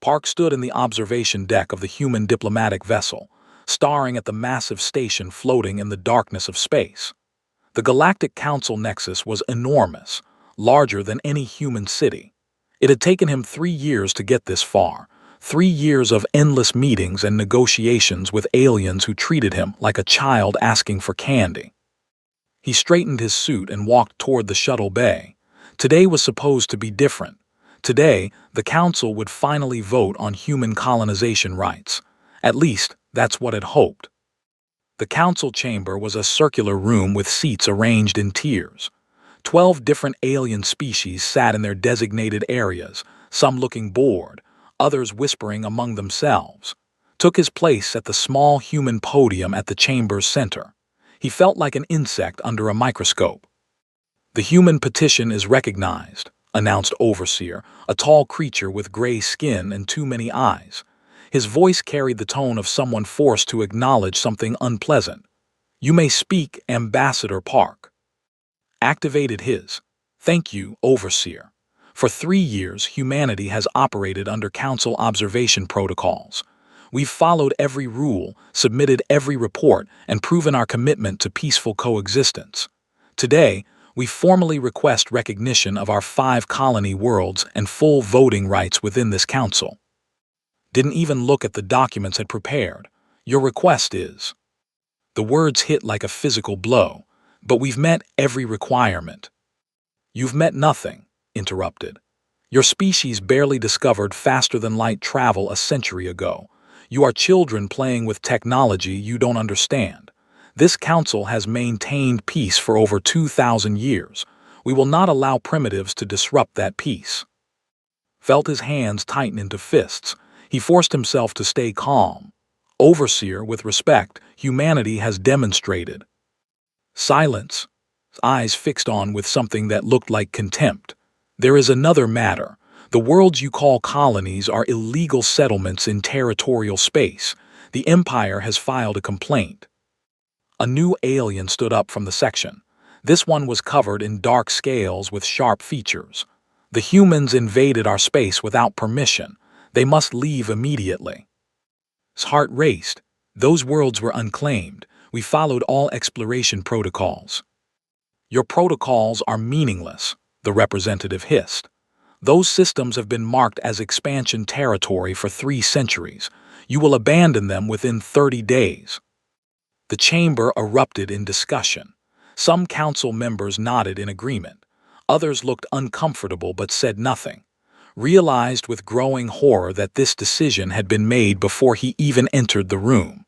Park stood in the observation deck of the human diplomatic vessel, staring at the massive station floating in the darkness of space. The Galactic Council nexus was enormous, larger than any human city. It had taken him 3 years to get this far, 3 years of endless meetings and negotiations with aliens who treated him like a child asking for candy. He straightened his suit and walked toward the shuttle bay. Today was supposed to be different. Today, the Council would finally vote on human colonization rights. At least, that's what it hoped. The council chamber was a circular room with seats arranged in tiers. 12 different alien species sat in their designated areas, some looking bored, others whispering among themselves. Took his place at the small human podium at the chamber's center. He felt like an insect under a microscope. "The human petition is recognized," announced Overseer, a tall creature with gray skin and too many eyes. His voice carried the tone of someone forced to acknowledge something unpleasant. "You may speak, Ambassador Park." Activated his. "Thank you, Overseer. For 3 years, humanity has operated under Council observation protocols. We've followed every rule, submitted every report, and proven our commitment to peaceful coexistence. Today, we formally request recognition of our 5 colony worlds and full voting rights within this Council." Didn't even look at the documents had prepared. "Your request is..." The words hit like a physical blow. "But we've met every requirement." "You've met nothing," interrupted. "Your species barely discovered faster-than-light travel a century ago. You are children playing with technology you don't understand. This council has maintained peace for over 2,000 years. We will not allow primitives to disrupt that peace." Felt his hands tighten into fists. He forced himself to stay calm. "Overseer, with respect, humanity has demonstrated..." Silence, eyes fixed on with something that looked like contempt. "There is another matter. The worlds you call colonies are illegal settlements in territorial space. The Empire has filed a complaint." A new alien stood up from the section. This one was covered in dark scales with sharp features. "The humans invaded our space without permission. They must leave immediately." His heart raced. "Those worlds were unclaimed. We followed all exploration protocols." "Your protocols are meaningless," the representative hissed. "Those systems have been marked as expansion territory for 3 centuries. You will abandon them within 30 days. The chamber erupted in discussion. Some council members nodded in agreement. Others looked uncomfortable but said nothing. Realized with growing horror that this decision had been made before he even entered the room.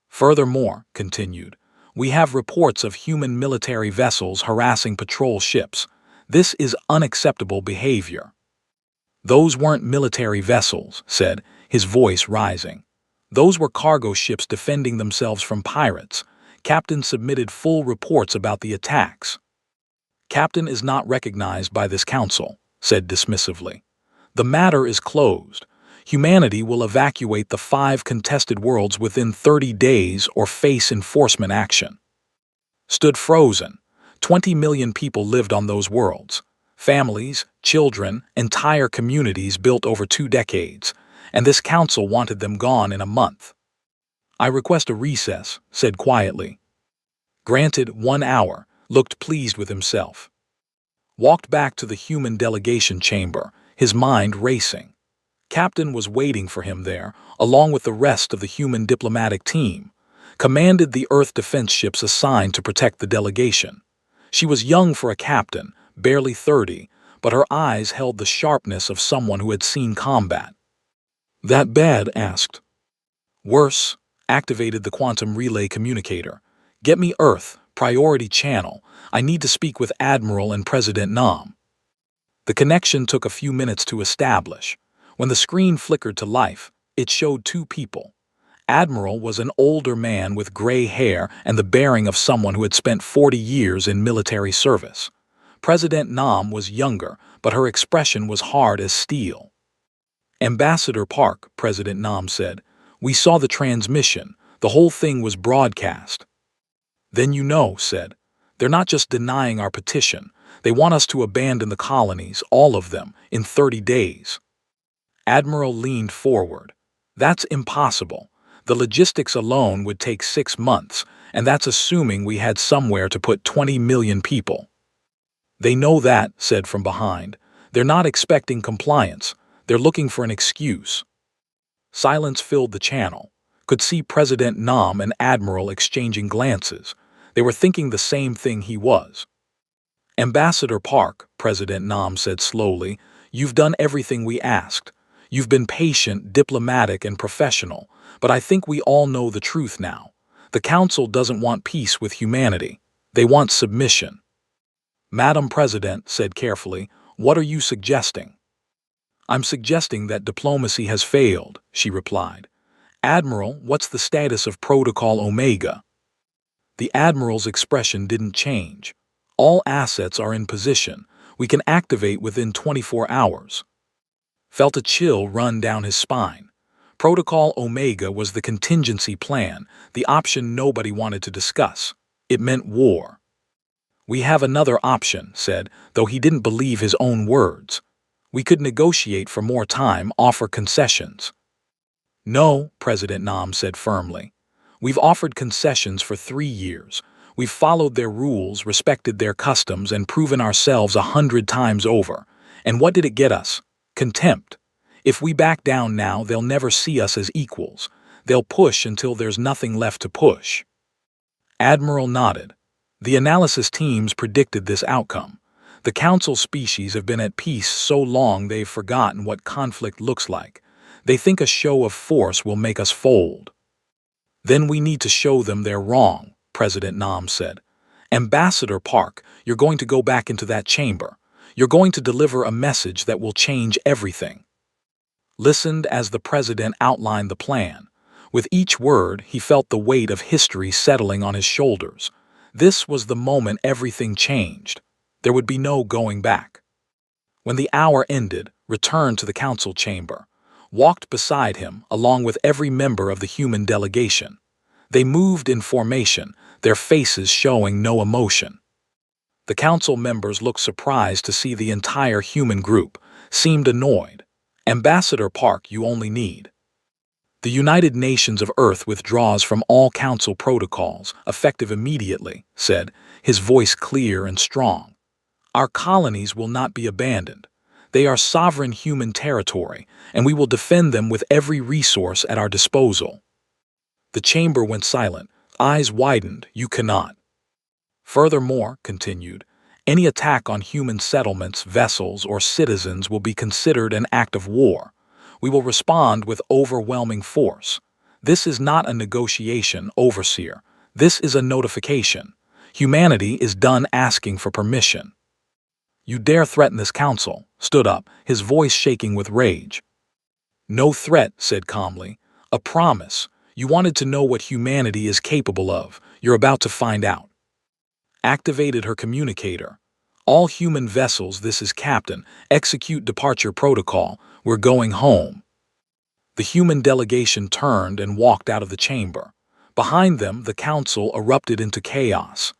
"Furthermore," continued, "we have reports of human military vessels harassing patrol ships. This is unacceptable behavior." "Those weren't military vessels," said, his voice rising. "Those were cargo ships defending themselves from pirates. Captain submitted full reports about the attacks." "Captain is not recognized by this council," said dismissively. "The matter is closed. Humanity will evacuate the 5 contested worlds within 30 days or face enforcement action." Stood frozen. 20 million people lived on those worlds. Families, children, entire communities built over 2 decades, and this council wanted them gone in a month. "I request a recess," said quietly. Granted 1 hour, looked pleased with himself. Walked back to the human delegation chamber, his mind racing. Captain was waiting for him there, along with the rest of the human diplomatic team. Commanded the Earth defense ships assigned to protect the delegation. She was young for a captain, barely 30, but her eyes held the sharpness of someone who had seen combat. "That bad?" asked. "Worse." Activated the quantum relay communicator. "Get me Earth, priority channel. I need to speak with Admiral and President Nam." The connection took a few minutes to establish. When the screen flickered to life, it showed 2 people. Admiral was an older man with gray hair and the bearing of someone who had spent 40 years in military service. President Nam was younger, but her expression was hard as steel. "Ambassador Park," President Nam said, "we saw the transmission. The whole thing was broadcast." "Then you know," said, "they're not just denying our petition. They want us to abandon the colonies, all of them, in 30 days. Admiral leaned forward. That's impossible. The logistics alone would take 6 months, and that's assuming we had somewhere to put 20 million people. They know that, said from behind. They're not expecting compliance. They're looking for an excuse. Silence filled the channel. Could see President Nam and Admiral exchanging glances. They were thinking the same thing he was. Ambassador Park, President Nam said slowly, you've done everything we asked. You've been patient, diplomatic, and professional, but I think we all know the truth now. The Council doesn't want peace with humanity. They want submission. Madam President said carefully, what are you suggesting? I'm suggesting that diplomacy has failed, she replied. Admiral, what's the status of Protocol Omega? The Admiral's expression didn't change. All assets are in position. We can activate within 24 hours. Felt a chill run down his spine. Protocol Omega was the contingency plan, the option nobody wanted to discuss. It meant war. We have another option, said, though he didn't believe his own words. We could negotiate for more time, offer concessions. No, President Nam said firmly. We've offered concessions for 3 years. We've followed their rules, respected their customs, and proven ourselves 100 times over. And what did it get us? Contempt. If we back down now, they'll never see us as equals. They'll push until there's nothing left to push. Admiral nodded. The analysis teams predicted this outcome. The Council species have been at peace so long they've forgotten what conflict looks like. They think a show of force will make us fold. Then we need to show them they're wrong, President Nam said. Ambassador Park, you're going to go back into that chamber. You're going to deliver a message that will change everything. Listened as the president outlined the plan. With each word, he felt the weight of history settling on his shoulders. This was the moment everything changed. There would be no going back. When the hour ended, returned to the council chamber. Walked beside him, along with every member of the human delegation. They moved in formation, their faces showing no emotion. The council members looked surprised to see the entire human group, seemed annoyed. Ambassador Park, you only need. The United Nations of Earth withdraws from all council protocols, effective immediately, said, his voice clear and strong. Our colonies will not be abandoned. They are sovereign human territory, and we will defend them with every resource at our disposal. The chamber went silent, eyes widened, you cannot. Furthermore, continued, any attack on human settlements, vessels, or citizens will be considered an act of war. We will respond with overwhelming force. This is not a negotiation, Overseer. This is a notification. Humanity is done asking for permission. You dare threaten this council, stood up, his voice shaking with rage. No threat, said calmly. A promise. You wanted to know what humanity is capable of. You're about to find out. Activated her communicator. All human vessels, this is Captain. Execute departure protocol. We're going home. The human delegation turned and walked out of the chamber. Behind them, the council erupted into chaos.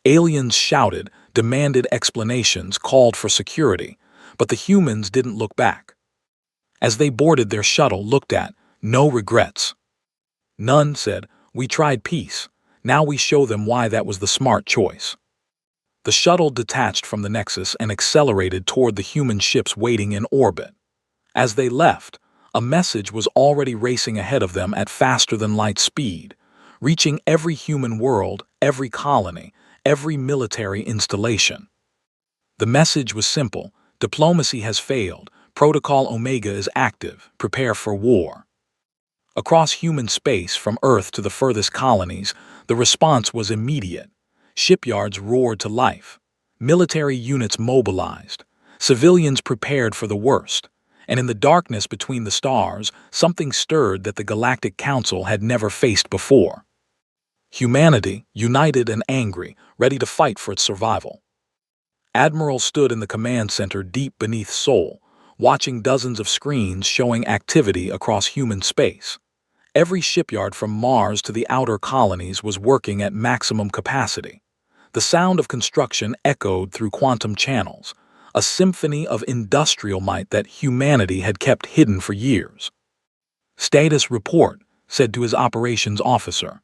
Aliens shouted, demanded explanations, called for security, but the humans didn't look back. As they boarded their shuttle, looked at, no regrets. None, said, we tried peace. Now we show them why that was the smart choice. The shuttle detached from the Nexus and accelerated toward the human ships waiting in orbit. As they left, a message was already racing ahead of them at faster-than-light speed, reaching every human world, every colony, every military installation. The message was simple: diplomacy has failed, Protocol Omega is active, prepare for war. Across human space, from Earth to the furthest colonies, the response was immediate. Shipyards roared to life. Military units mobilized. Civilians prepared for the worst. And in the darkness between the stars, something stirred that the Galactic Council had never faced before. Humanity, united and angry, ready to fight for its survival. Admiral stood in the command center deep beneath Sol, watching dozens of screens showing activity across human space. Every shipyard from Mars to the outer colonies was working at maximum capacity. The sound of construction echoed through quantum channels. a symphony of industrial might that humanity had kept hidden for years. "Status report," said to his operations officer.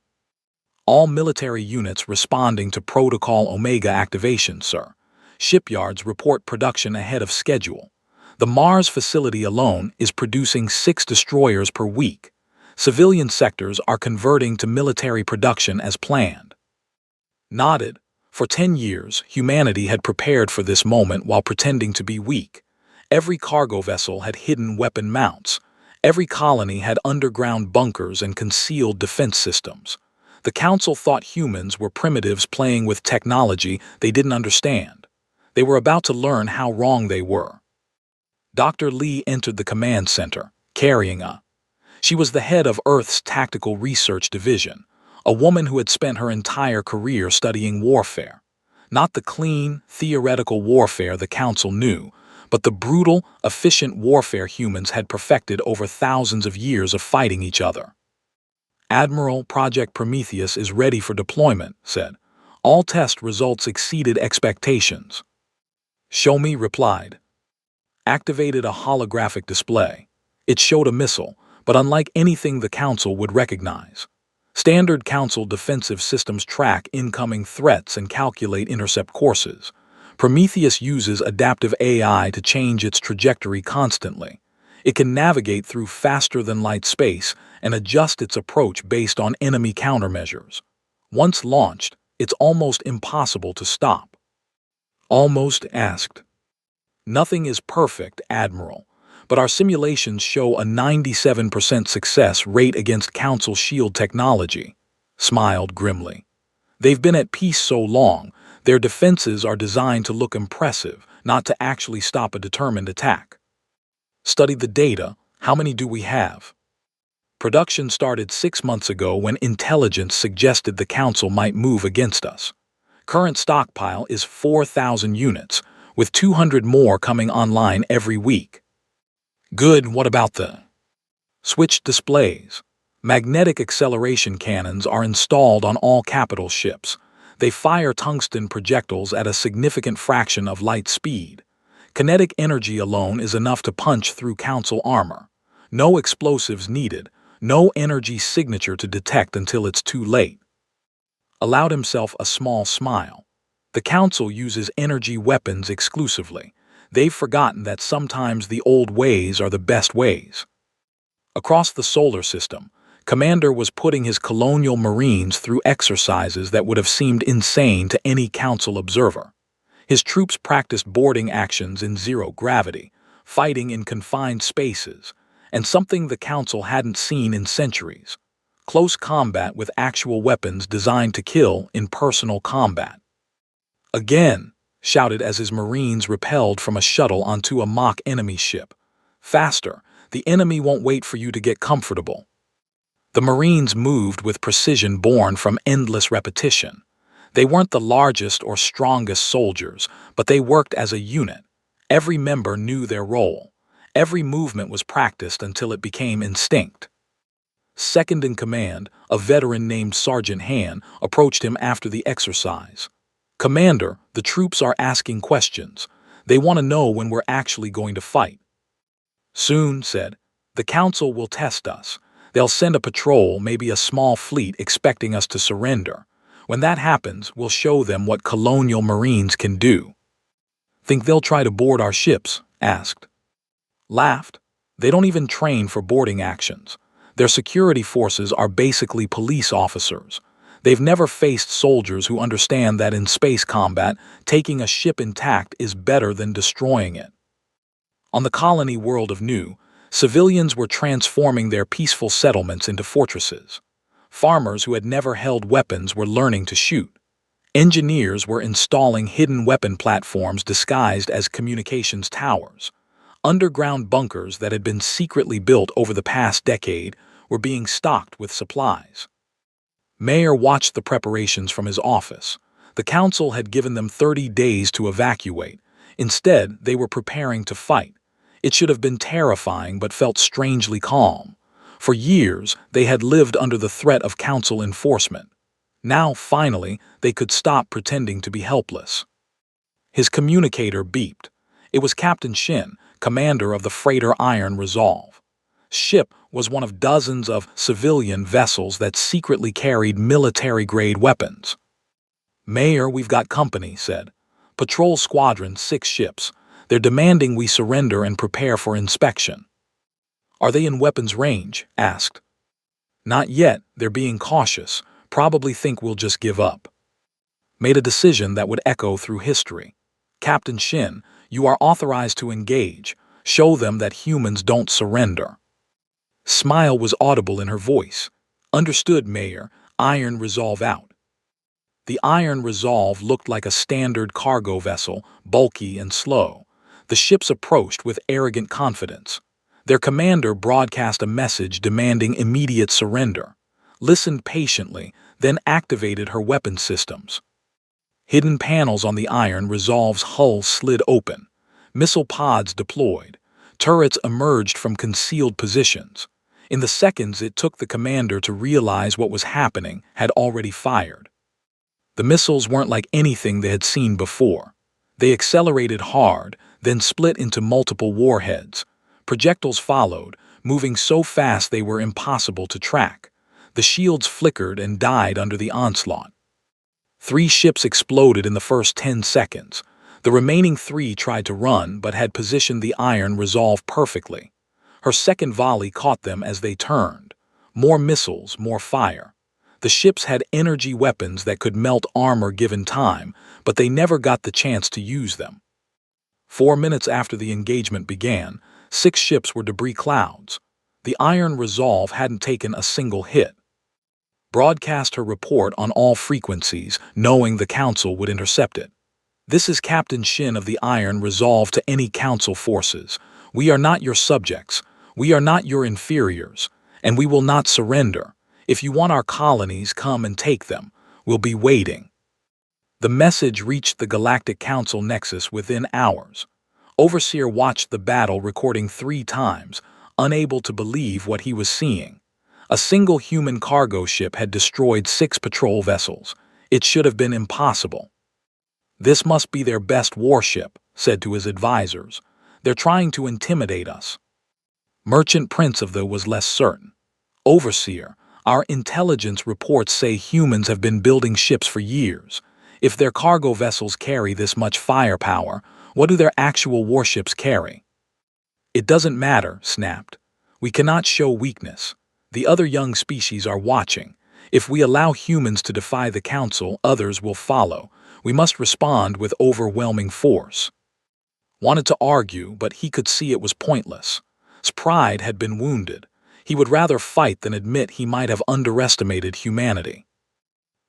"All military units responding to Protocol Omega activation, sir. Shipyards report production ahead of schedule. The Mars facility alone is producing 6 destroyers per week. Civilian sectors are converting to military production as planned." Nodded. For 10 years, humanity had prepared for this moment while pretending to be weak. Every cargo vessel had hidden weapon mounts. Every colony had underground bunkers and concealed defense systems. The Council thought humans were primitives playing with technology they didn't understand. They were about to learn how wrong they were. Dr. Lee entered the command center, carrying a. She was the head of Earth's Tactical Research Division, a woman who had spent her entire career studying warfare. Not the clean, theoretical warfare the Council knew, but the brutal, efficient warfare humans had perfected over thousands of years of fighting each other. "Admiral, Project Prometheus is ready for deployment," said. "All test results exceeded expectations." "Show me," replied. Activated a holographic display. It showed a missile, but unlike anything the Council would recognize. Standard Council defensive systems track incoming threats and calculate intercept courses. Prometheus uses adaptive AI to change its trajectory constantly. It can navigate through faster-than-light space and adjust its approach based on enemy countermeasures. Once launched, it's almost impossible to stop. Almost asked. "Nothing is perfect, Admiral, but our simulations show a 97% success rate against Council shield technology," smiled grimly. "They've been at peace so long, their defenses are designed to look impressive, not to actually stop a determined attack." "Studied the data. How many do we have?" "Production started 6 months ago when intelligence suggested the Council might move against us. Current stockpile is 4,000 units, with 200 more coming online every week." "Good. What about the switched displays?" "Magnetic acceleration cannons are installed on all capital ships. They fire tungsten projectiles at a significant fraction of light speed. Kinetic energy alone is enough to punch through Council armor. No explosives needed, no energy signature to detect until it's too late." Allowed himself a small smile. The Council uses energy weapons exclusively. They've forgotten that sometimes the old ways are the best ways. Across the solar system, Commander was putting his colonial marines through exercises that would have seemed insane to any Council observer. His troops practiced boarding actions in zero gravity, fighting in confined spaces, and something the Council hadn't seen in centuries: close combat with actual weapons designed to kill in personal combat. "Again," shouted as his marines repelled from a shuttle onto a mock enemy ship. "Faster! The enemy won't wait for you to get comfortable." The marines moved with precision born from endless repetition. They weren't the largest or strongest soldiers, but they worked as a unit. Every member knew their role. Every movement was practiced until it became instinct. Second in command, a veteran named Sergeant Han, approached him after the exercise. "Commander, the troops are asking questions. They want to know when we're actually going to fight." "Soon," said. "The Council will test us. They'll send a patrol, maybe a small fleet, expecting us to surrender. When that happens, we'll show them what colonial marines can do." "Think they'll try to board our ships?" asked. Laughed. "They don't even train for boarding actions. Their security forces are basically police officers. They've never faced soldiers who understand that in space combat, taking a ship intact is better than destroying it." On the colony world of Nu, civilians were transforming their peaceful settlements into fortresses. Farmers who had never held weapons were learning to shoot. Engineers were installing hidden weapon platforms disguised as communications towers. Underground bunkers that had been secretly built over the past decade were being stocked with supplies. Mayer watched the preparations from his office. The Council had given them 30 days to evacuate. Instead, they were preparing to fight. It should have been terrifying but felt strangely calm. For years, they had lived under the threat of Council enforcement. Now, finally, they could stop pretending to be helpless. His communicator beeped. It was Captain Shin, commander of the freighter Iron Resolve. Ship was one of dozens of civilian vessels that secretly carried military-grade weapons. "Mayor, we've got company," said. "Patrol Squadron, 6 ships. They're demanding we surrender and prepare for inspection." "Are they in weapons range?" asked. "Not yet. They're being cautious. Probably think we'll just give up." Made a decision that would echo through history. "Captain Shin, you are authorized to engage. Show them that humans don't surrender." Smile was audible in her voice. "Understood, Mayor. Iron Resolve out." The Iron Resolve looked like a standard cargo vessel, bulky and slow. The ships approached with arrogant confidence. Their commander broadcast a message demanding immediate surrender, listened patiently, then activated her weapon systems. Hidden panels on the Iron Resolve's hull slid open. Missile pods deployed. Turrets emerged from concealed positions. In the seconds it took the commander to realize what was happening had already fired. The missiles weren't like anything they had seen before. They accelerated hard, then split into multiple warheads. Projectiles followed, moving so fast they were impossible to track. The shields flickered and died under the onslaught. 3 ships exploded in the first 10 seconds. The remaining 3 tried to run but had positioned the Iron Resolve perfectly. Her second volley caught them as they turned. More missiles, more fire. The ships had energy weapons that could melt armor given time, but they never got the chance to use them. 4 minutes after the engagement began, 6 ships were debris clouds. The Iron Resolve hadn't taken a single hit. Broadcast her report on all frequencies, knowing the Council would intercept it. "This is Captain Shin of the Iron Resolve to any Council forces. We are not your subjects. We are not your inferiors. And we will not surrender. If you want our colonies, come and take them. We'll be waiting." The message reached the Galactic Council Nexus within hours. Overseer watched the battle recording 3 times, unable to believe what he was seeing. A single human cargo ship had destroyed 6 patrol vessels. It should have been impossible. "This must be their best warship," said to his advisors. "They're trying to intimidate us." Merchant Prince of the was less certain. "Overseer, our intelligence reports say humans have been building ships for years. If their cargo vessels carry this much firepower, what do their actual warships carry?" "It doesn't matter," snapped. "We cannot show weakness. The other young species are watching. If we allow humans to defy the Council, others will follow. We must respond with overwhelming force." Wanted to argue, but he could see it was pointless. His pride had been wounded. He would rather fight than admit he might have underestimated humanity.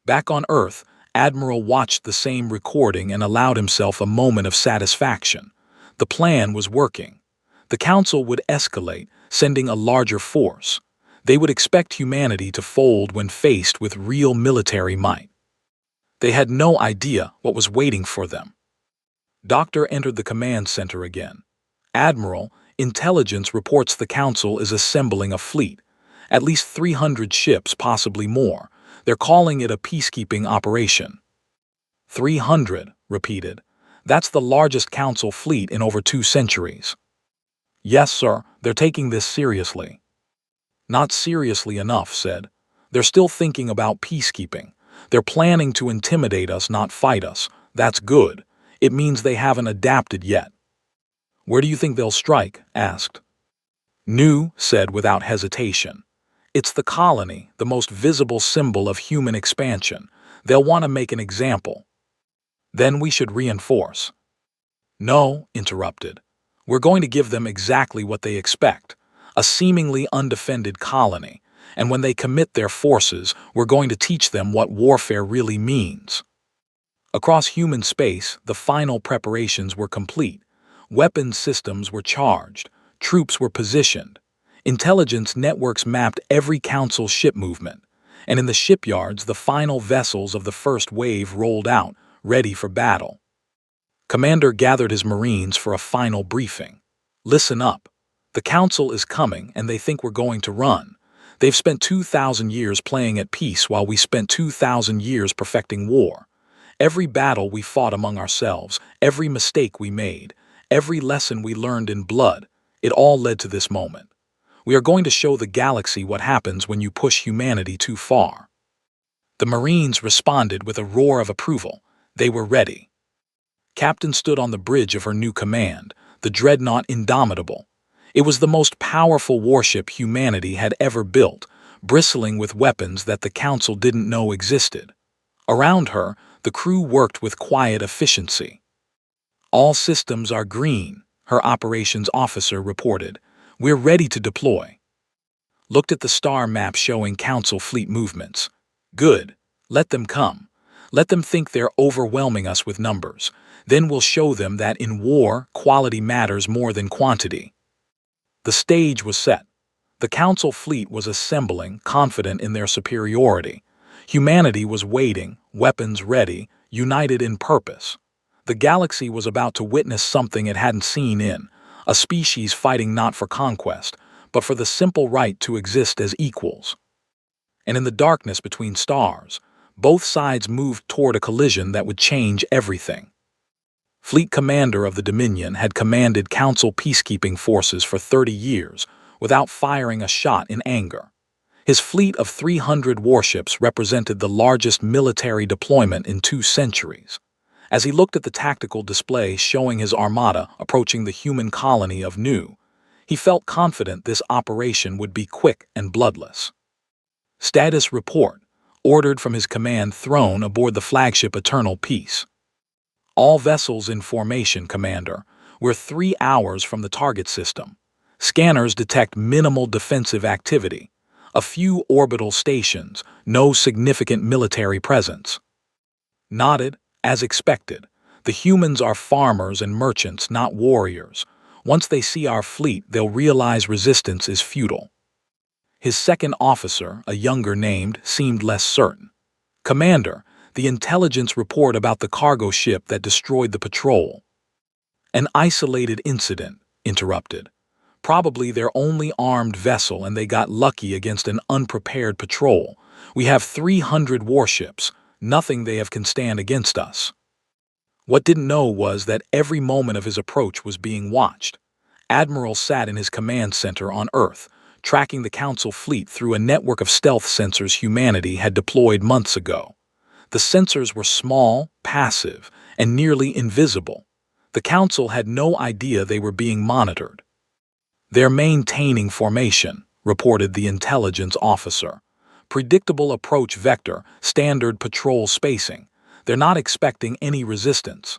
Back on Earth, Admiral watched the same recording and allowed himself a moment of satisfaction. The plan was working. The Council would escalate, sending a larger force. They would expect humanity to fold when faced with real military might. They had no idea what was waiting for them. Doctor entered the command center again. "Admiral, intelligence reports the Council is assembling a fleet. At least 300 ships, possibly more. They're calling it a peacekeeping operation." 300, repeated. "That's the largest Council fleet in over 2 centuries. "Yes, sir, they're taking this seriously." "Not seriously enough," said. "They're still thinking about peacekeeping. They're planning to intimidate us, not fight us. That's good. It means they haven't adapted yet." "Where do you think they'll strike?" asked. "New," said without hesitation. "It's the colony, the most visible symbol of human expansion. They'll want to make an example." "Then we should reinforce." "No," interrupted. "We're going to give them exactly what they expect. A seemingly undefended colony. And when they commit their forces, we're going to teach them what warfare really means." Across human space, the final preparations were complete. Weapons systems were charged. Troops were positioned. Intelligence networks mapped every Council ship movement. And in the shipyards, the final vessels of the first wave rolled out, ready for battle. Commander gathered his Marines for a final briefing. "Listen up. The Council is coming, and they think we're going to run. They've spent 2,000 years playing at peace while we spent 2,000 years perfecting war. Every battle we fought among ourselves, every mistake we made, Every lesson we learned in blood, it all led to this moment. We are going to show the galaxy what happens when you push humanity too far. The Marines responded with a roar of approval. They were ready. Captain stood on the bridge of her new command, the dreadnought Indomitable. It was the most powerful warship humanity had ever built, bristling with weapons that the Council didn't know existed. Around her, the crew worked with quiet efficiency. "All systems are green," her operations officer reported. "We're ready to deploy." Looked at the star map showing Council fleet movements. "Good. Let them come. Let them think they're overwhelming us with numbers. Then we'll show them that in war, quality matters more than quantity." The stage was set. The Council fleet was assembling, confident in their superiority. Humanity was waiting, weapons ready, united in purpose. The galaxy was about to witness something it hadn't seen in, a species fighting not for conquest, but for the simple right to exist as equals. And in the darkness between stars, both sides moved toward a collision that would change everything. Fleet Commander of the Dominion had commanded Council peacekeeping forces for 30 years without firing a shot in anger. His fleet of 300 warships represented the largest military deployment in 2 centuries. As he looked at the tactical display showing his armada approaching the human colony of Nu, he felt confident this operation would be quick and bloodless. Status report, ordered from his command throne aboard the flagship Eternal Peace. "All vessels in formation, Commander. We're 3 hours from the target system. Scanners detect minimal defensive activity. A few orbital stations, no significant military presence." Nodded, as expected. The humans are farmers and merchants, not warriors. Once they see our fleet, they'll realize resistance is futile. His second officer, a younger named, seemed less certain. "Commander, the intelligence report about the cargo ship that destroyed the patrol." "An isolated incident," interrupted. "Probably their only armed vessel and they got lucky against an unprepared patrol. We have 300 warships. Nothing they have can stand against us." What didn't know was that every moment of his approach was being watched. Admiral sat in his command center on Earth, tracking the Council fleet through a network of stealth sensors humanity had deployed months ago. The sensors were small, passive, and nearly invisible. The Council had no idea they were being monitored. "They're maintaining formation," reported the intelligence officer. "Predictable approach vector, standard patrol spacing. They're not expecting any resistance."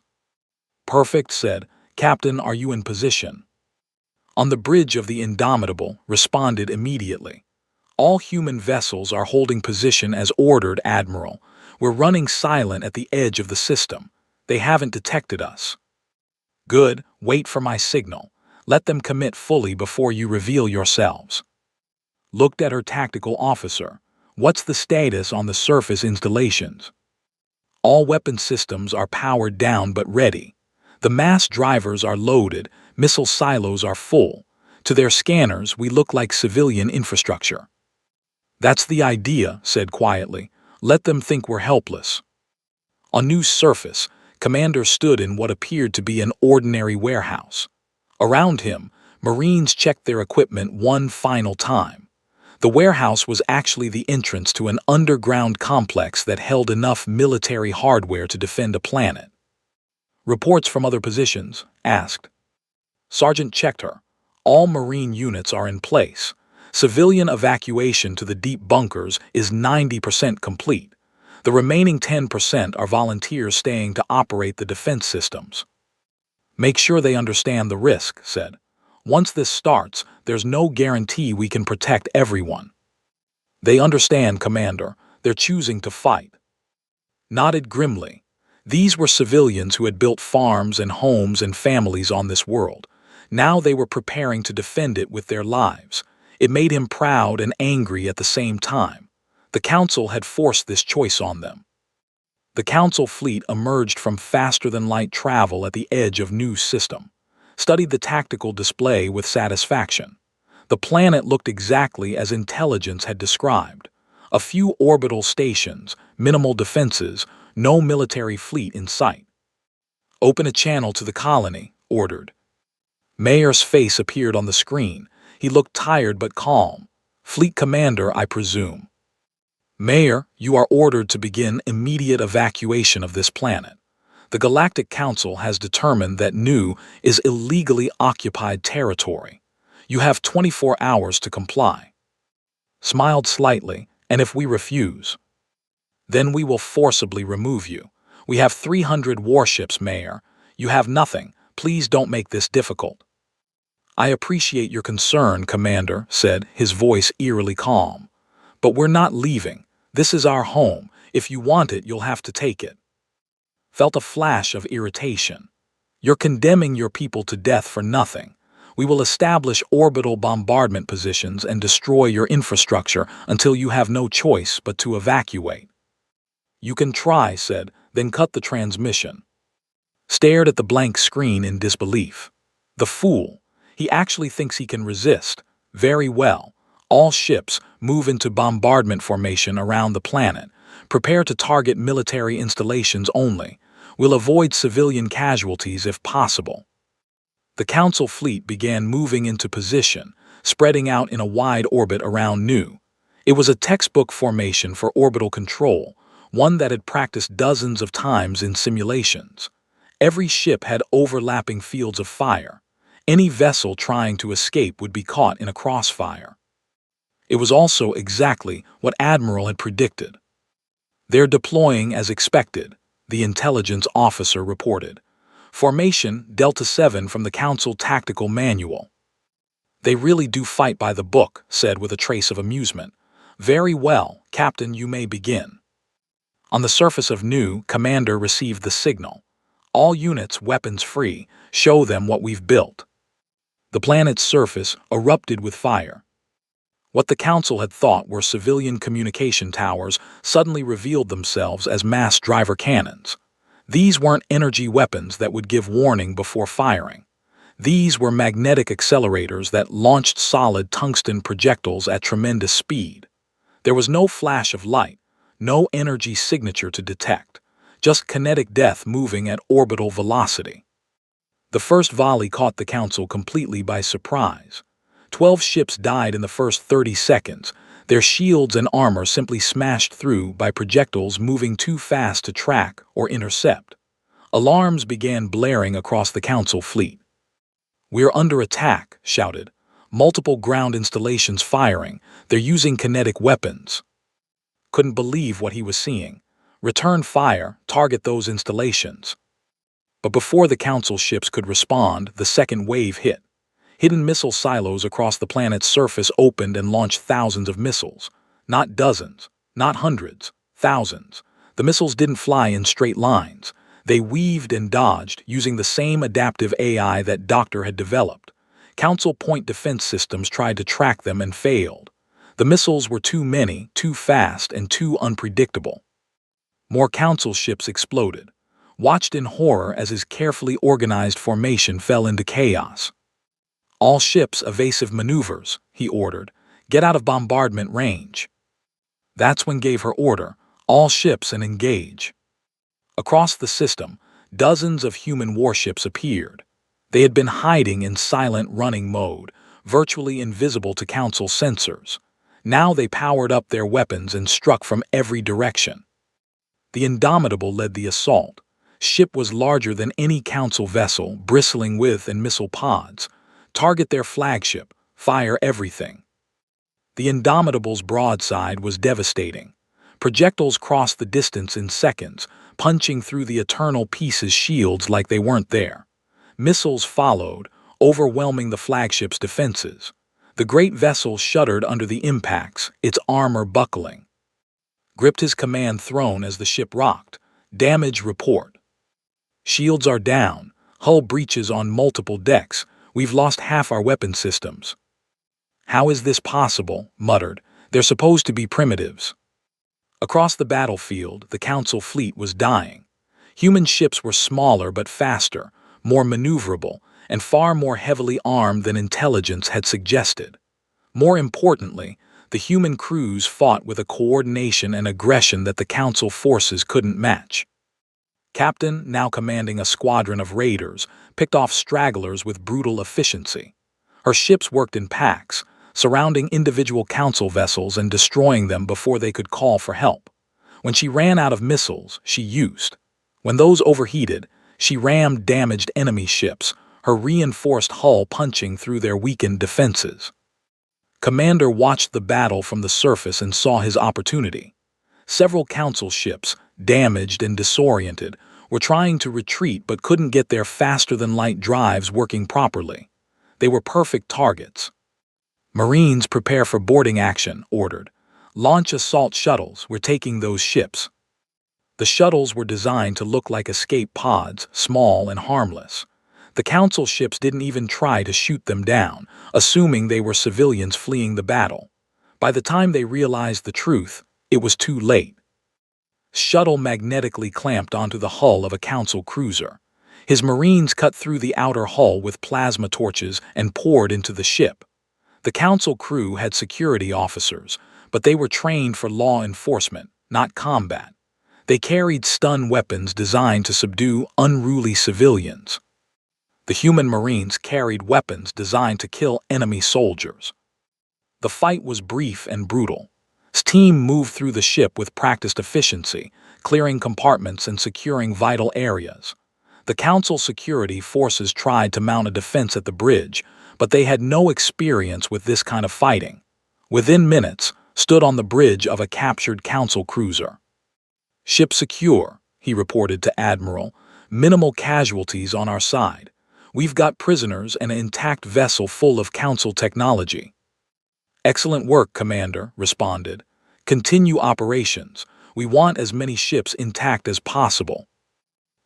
"Perfect," said. "Captain, are you in position?" On the bridge of the Indomitable, responded immediately. "All human vessels are holding position as ordered, Admiral. We're running silent at the edge of the system. They haven't detected us." "Good. Wait for my signal. Let them commit fully before you reveal yourselves." Looked at her tactical officer. "What's the status on the surface installations?" "All weapon systems are powered down but ready. The mass drivers are loaded, missile silos are full. To their scanners, we look like civilian infrastructure." "That's the idea," said quietly. "Let them think we're helpless." On Nu's surface, Commander stood in what appeared to be an ordinary warehouse. Around him, Marines checked their equipment one final time. The warehouse was actually the entrance to an underground complex that held enough military hardware to defend a planet. "Reports from other positions?" asked. Sergeant checked her. "All Marine units are in place. Civilian evacuation to the deep bunkers is 90% complete. The remaining 10% are volunteers staying to operate the defense systems." "Make sure they understand the risk," said. "Once this starts, there's no guarantee we can protect everyone." "They understand, Commander. They're choosing to fight." Nodded grimly. These were civilians who had built farms and homes and families on this world. Now they were preparing to defend it with their lives. It made him proud and angry at the same time. The Council had forced this choice on them. The Council fleet emerged from faster-than-light travel at the edge of Nu's system. Studied the tactical display with satisfaction. The planet looked exactly as intelligence had described. A few orbital stations, minimal defenses, no military fleet in sight. "Open a channel to the colony," ordered. Mayer's face appeared on the screen. He looked tired but calm. "Fleet Commander, I presume." "Mayor, you are ordered to begin immediate evacuation of this planet. The Galactic Council has determined that Nu is illegally occupied territory. You have 24 hours to comply." Smiled slightly, "And if we refuse?" "Then we will forcibly remove you. We have 300 warships, Mayor. You have nothing. Please don't make this difficult." "I appreciate your concern," Commander said, his voice eerily calm. "But we're not leaving. This is our home. If you want it, you'll have to take it." Felt a flash of irritation. "You're condemning your people to death for nothing. We will establish orbital bombardment positions and destroy your infrastructure until you have no choice but to evacuate." "You can try," said, then cut the transmission. Stared at the blank screen in disbelief. The fool. He actually thinks he can resist. Very well. All ships move into bombardment formation around the planet. Prepare to target military installations only. We'll avoid civilian casualties if possible. The Council fleet began moving into position, spreading out in a wide orbit around Nu. It was a textbook formation for orbital control, one that had practiced dozens of times in simulations. Every ship had overlapping fields of fire. Any vessel trying to escape would be caught in a crossfire. It was also exactly what Admiral had predicted. "They're deploying as expected," the intelligence officer reported. "Formation Delta 7 from the Council Tactical Manual." "They really do fight by the book," said with a trace of amusement. "Very well, Captain, you may begin." On the surface of Nu, Commander received the signal. "All units weapons free, show them what we've built." The planet's surface erupted with fire. What the Council had thought were civilian communication towers suddenly revealed themselves as mass driver cannons. These weren't energy weapons that would give warning before firing. These were magnetic accelerators that launched solid tungsten projectiles at tremendous speed. There was no flash of light, no energy signature to detect, just kinetic death moving at orbital velocity. The first volley caught the Council completely by surprise. 12 ships died in the first 30 seconds, their shields and armor simply smashed through by projectiles moving too fast to track or intercept. Alarms began blaring across the Council fleet. "We're under attack," shouted. "Multiple ground installations firing. They're using kinetic weapons." Couldn't believe what he was seeing. "Return fire, target those installations." But before the Council ships could respond, the second wave hit. Hidden missile silos across the planet's surface opened and launched thousands of missiles. Not dozens, not hundreds, thousands. The missiles didn't fly in straight lines. They weaved and dodged using the same adaptive AI that Doctor had developed. Council point defense systems tried to track them and failed. The missiles were too many, too fast, and too unpredictable. More Council ships exploded. Watched in horror as his carefully organized formation fell into chaos. "All ships evasive maneuvers," he ordered. "Get out of bombardment range." That's when gave her order, "All ships and engage." Across the system, dozens of human warships appeared. They had been hiding in silent running mode, virtually invisible to Council sensors. Now they powered up their weapons and struck from every direction. The Indomitable led the assault. Ship was larger than any Council vessel, bristling with and missile pods. Target their flagship, fire everything. The Indomitable's broadside was devastating. Projectiles crossed the distance in seconds, punching through the Eternal Peace's shields like they weren't there. Missiles followed, overwhelming the flagship's defenses. The great vessel shuddered under the impacts, its armor buckling. Gripped his command throne as the ship rocked. "Damage report." "Shields are down. Hull breaches on multiple decks. We've lost half our weapon systems." "How is this possible?" muttered. "They're supposed to be primitives." Across the battlefield, the Council fleet was dying. Human ships were smaller but faster, more maneuverable, and far more heavily armed than intelligence had suggested. More importantly, the human crews fought with a coordination and aggression that the Council forces couldn't match. Captain, now commanding a squadron of raiders, picked off stragglers with brutal efficiency. Her ships worked in packs, surrounding individual council vessels and destroying them before they could call for help. When she ran out of missiles, she used. When those overheated, she rammed damaged enemy ships, her reinforced hull punching through their weakened defenses. Commander watched the battle from the surface and saw his opportunity. Several council ships, damaged and disoriented, were trying to retreat but couldn't get their faster-than-light drives working properly. They were perfect targets. Marines, prepare for boarding action, ordered. Launch assault shuttles, we're taking those ships. The shuttles were designed to look like escape pods, small and harmless. The council ships didn't even try to shoot them down, assuming they were civilians fleeing the battle. By the time they realized the truth, it was too late. Shuttle magnetically clamped onto the hull of a council cruiser. His Marines cut through the outer hull with plasma torches and poured into the ship. The council crew had security officers, but they were trained for law enforcement, not combat. They carried stun weapons designed to subdue unruly civilians. The human Marines carried weapons designed to kill enemy soldiers. The fight was brief and brutal. His team moved through the ship with practiced efficiency, clearing compartments and securing vital areas. The council security forces tried to mount a defense at the bridge, but they had no experience with this kind of fighting. Within minutes, stood on the bridge of a captured council cruiser. "Ship secure," he reported to Admiral. "Minimal casualties on our side. We've got prisoners and an intact vessel full of council technology." "Excellent work, Commander," responded. "Continue operations. We want as many ships intact as possible."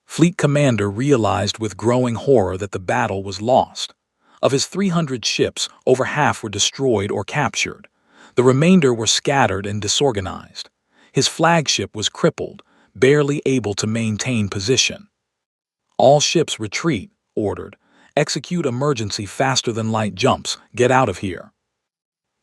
Fleet Commander realized with growing horror that the battle was lost. Of his 300 ships, over half were destroyed or captured. The remainder were scattered and disorganized. His flagship was crippled, barely able to maintain position. "All ships retreat," ordered. "Execute emergency faster-than-light jumps. Get out of here."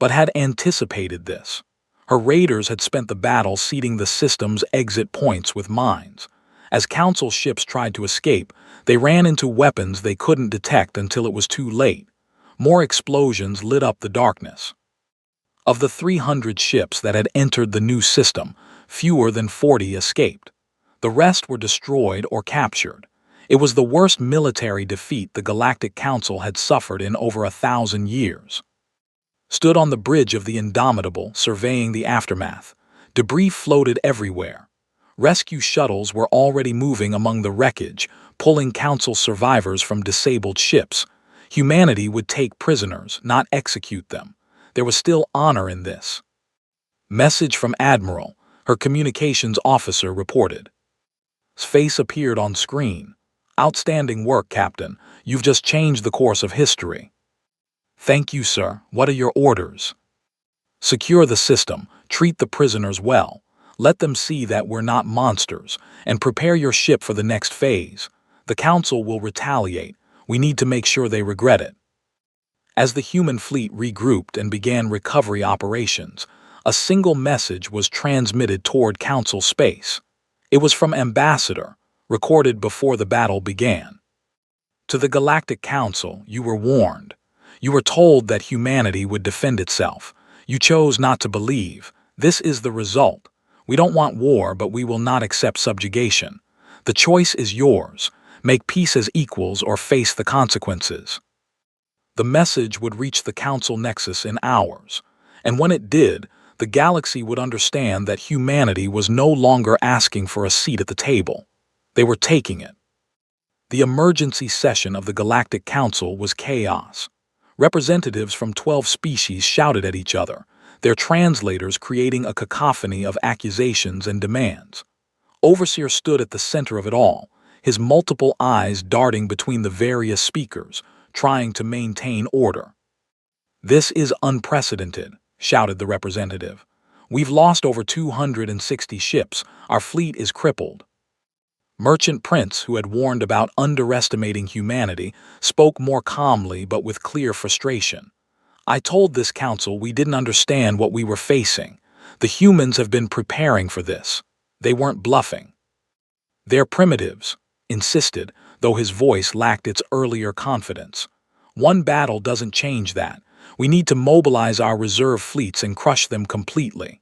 But had anticipated this. Her raiders had spent the battle seeding the system's exit points with mines. As council ships tried to escape, they ran into weapons they couldn't detect until it was too late. More explosions lit up the darkness. Of the 300 ships that had entered the new system, fewer than 40 escaped. The rest were destroyed or captured. It was the worst military defeat the Galactic Council had suffered in over 1,000 years. Stood on the bridge of the Indomitable, surveying the aftermath. Debris floated everywhere. Rescue shuttles were already moving among the wreckage, pulling council survivors from disabled ships. Humanity would take prisoners, not execute them. There was still honor in this. Message from Admiral, her communications officer reported. His face appeared on screen. "Outstanding work, Captain. You've just changed the course of history." "Thank you, sir. What are your orders?" "Secure the system, treat the prisoners well. Let them see that we're not monsters, and prepare your ship for the next phase. The Council will retaliate. We need to make sure they regret it." As the human fleet regrouped and began recovery operations, a single message was transmitted toward Council space. It was from Ambassador, recorded before the battle began. "To the Galactic Council, you were warned. You were told that humanity would defend itself. You chose not to believe. This is the result. We don't want war, but we will not accept subjugation. The choice is yours. Make peace as equals or face the consequences." The message would reach the Council Nexus in hours, and when it did, the galaxy would understand that humanity was no longer asking for a seat at the table. They were taking it. The emergency session of the Galactic Council was chaos. Representatives from 12 species shouted at each other, their translators creating a cacophony of accusations and demands. Overseer stood at the center of it all, his multiple eyes darting between the various speakers, trying to maintain order. "This is unprecedented," shouted the representative. "We've lost over 260 ships. Our fleet is crippled." Merchant Prince, who had warned about underestimating humanity, spoke more calmly but with clear frustration. "I told this council we didn't understand what we were facing. The humans have been preparing for this. They weren't bluffing." They're primitives, insisted, though his voice lacked its earlier confidence. One battle doesn't change that. We need to mobilize our reserve fleets and crush them completely.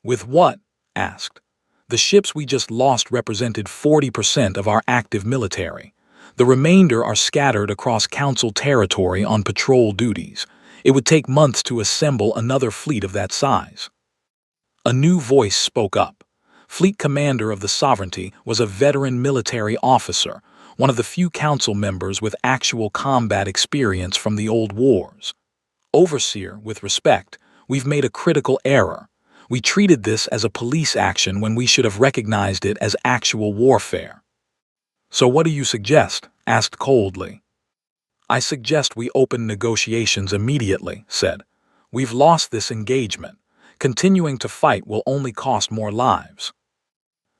With what? Asked. The ships we just lost represented 40% of our active military. The remainder are scattered across Council territory on patrol duties. It would take months to assemble another fleet of that size. A new voice spoke up. Fleet commander of the Sovereignty was a veteran military officer, one of the few council members with actual combat experience from the old wars. Overseer, with respect, we've made a critical error. We treated this as a police action when we should have recognized it as actual warfare. So what do you suggest? Asked coldly. I suggest we open negotiations immediately, said. We've lost this engagement. Continuing to fight will only cost more lives.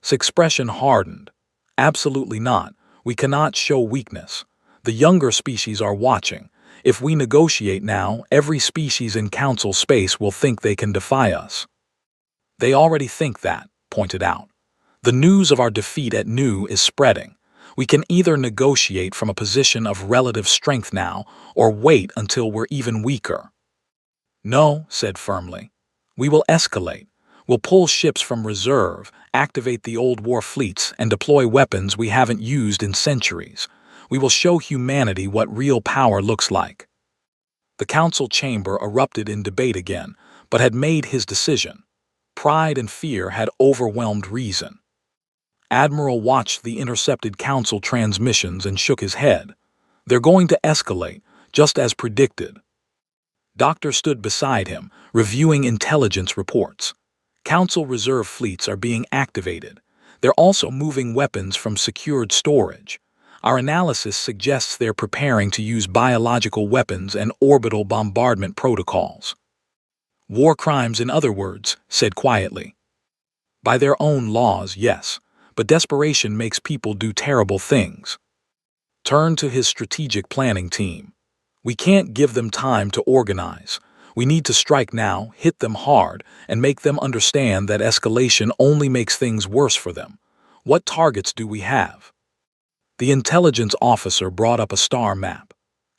His expression hardened. Absolutely not. We cannot show weakness. The younger species are watching. If we negotiate now, every species in Council space will think they can defy us. They already think that, pointed out. The news of our defeat at Nu is spreading. We can either negotiate from a position of relative strength now, or wait until we're even weaker. No, said firmly. We will escalate. We'll pull ships from reserve, activate the old war fleets, and deploy weapons we haven't used in centuries. We will show humanity what real power looks like. The council chamber erupted in debate again, but had made his decision. Pride and fear had overwhelmed reason. Admiral watched the intercepted council transmissions and shook his head. They're going to escalate, just as predicted. Doctor stood beside him, reviewing intelligence reports. Council reserve fleets are being activated. They're also moving weapons from secured storage. Our analysis suggests they're preparing to use biological weapons and orbital bombardment protocols. War crimes, in other words, said quietly. By their own laws, yes, but desperation makes people do terrible things. Turn to his strategic planning team. We can't give them time to organize. We need to strike now, hit them hard, and make them understand that escalation only makes things worse for them. What targets do we have? The intelligence officer brought up a star map.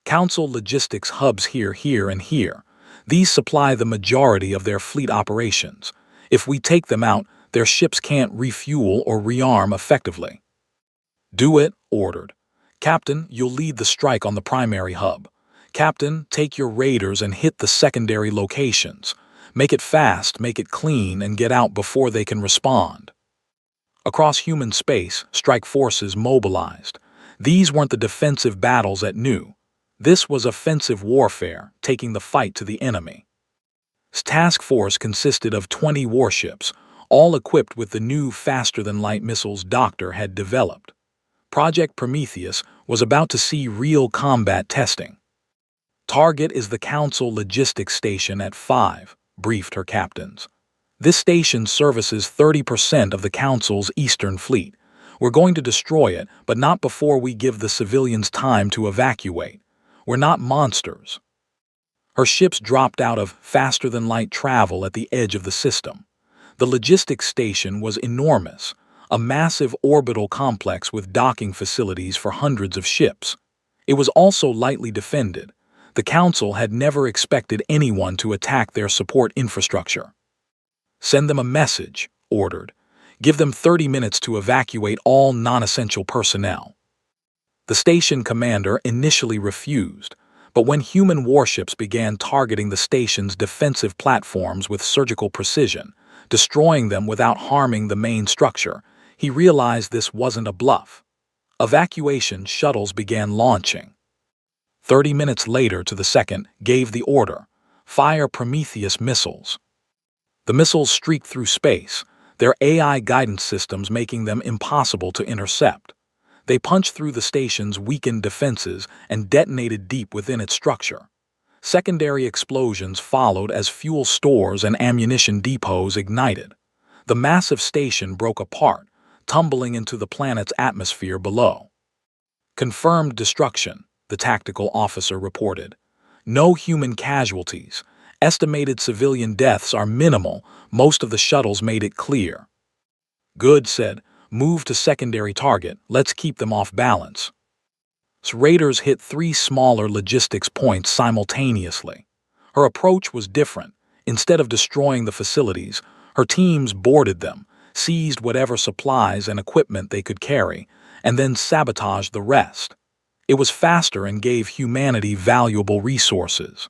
Council logistics hubs here, and here. These supply the majority of their fleet operations. If we take them out, their ships can't refuel or rearm effectively. Do it, ordered. Captain, you'll lead the strike on the primary hub. Captain, take your raiders and hit the secondary locations. Make it fast, make it clean, and get out before they can respond. Across human space, strike forces mobilized. These weren't the defensive battles at Nu. This was offensive warfare, taking the fight to the enemy. His task force consisted of 20 warships, all equipped with the new faster-than-light missiles Doctor had developed. Project Prometheus was about to see real combat testing. Target is the Council Logistics Station at 5, briefed her captains. This station services 30% of the Council's Eastern Fleet. We're going to destroy it, but not before we give the civilians time to evacuate. We're not monsters. Her ships dropped out of faster-than-light travel at the edge of the system. The logistics station was enormous, a massive orbital complex with docking facilities for hundreds of ships. It was also lightly defended. The Council had never expected anyone to attack their support infrastructure. Send them a message, ordered. Give them 30 minutes to evacuate all non-essential personnel. The station commander initially refused, but when human warships began targeting the station's defensive platforms with surgical precision, destroying them without harming the main structure, he realized this wasn't a bluff. Evacuation shuttles began launching. 30 minutes later to the second gave the order, fire Prometheus missiles. The missiles streaked through space, their AI guidance systems making them impossible to intercept. They punched through the station's weakened defenses and detonated deep within its structure. Secondary explosions followed as fuel stores and ammunition depots ignited. The massive station broke apart, tumbling into the planet's atmosphere below. Confirmed destruction, the tactical officer reported. No human casualties. Estimated civilian deaths are minimal. Most of the shuttles made it clear. Good, said. Move to secondary target. Let's keep them off balance. Raiders hit 3 smaller logistics points simultaneously. Her approach was different. Instead of destroying the facilities, her teams boarded them, seized whatever supplies and equipment they could carry, and then sabotaged the rest. It was faster and gave humanity valuable resources.